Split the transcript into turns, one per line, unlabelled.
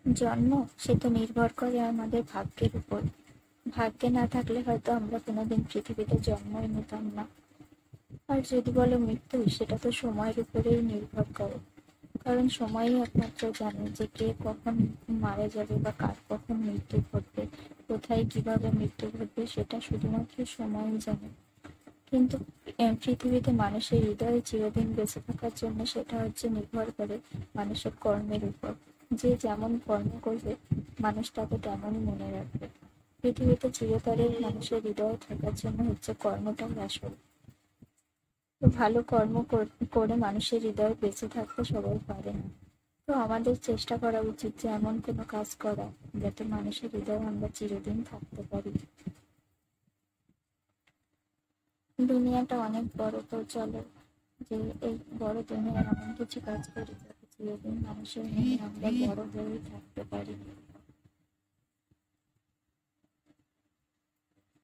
জন্ম সে তো নির্ভর করে আমাদের ভাগ্যের উপর। ভাগ্যে না থাকলে হয়তো আমরা কোনোদিন পৃথিবীতে জন্মই নিতাম না। আর যদি বলো মৃত্যু, সেটা তো সময়ের উপরেই নির্ভর করে, কারণ সময়ই একমাত্র জানে যে কে কখন মারা যাবে বা কার কখন মৃত্যু ঘটবে, কোথায় কিভাবে মৃত্যু ঘটবে, সেটা শুধুমাত্র সময়ই জানে। কিন্তু পৃথিবীতে মানুষের হৃদয়ে চিরদিন বেঁচে থাকার জন্য সেটা হচ্ছে নির্ভর করে মানুষের কর্মের উপর। যে যেমন কর্ম করবে মানুষ তাকে তেমনই মনে রাখবে। পৃথিবীতে চিরতরে মানুষের হৃদয়ে থাকার জন্য হচ্ছে কর্মটাই আসল। তো ভালো কর্ম করে মানুষের হৃদয়ে বেঁচে থাকতে সবাই পারে না। তো আমাদের চেষ্টা করা উচিত যে এমন কোনো কাজ করা যাতে মানুষের হৃদয়ে আমরা চিরদিন থাকতে পারি। দুনিয়াটা অনেক বড়, তো চলো যে এই বড় দুনিয়ায় এমন কিছু কাজ করি যাতে চিরদিন মানুষের মনে আমরা বড় হয়েই থাকতে পারি।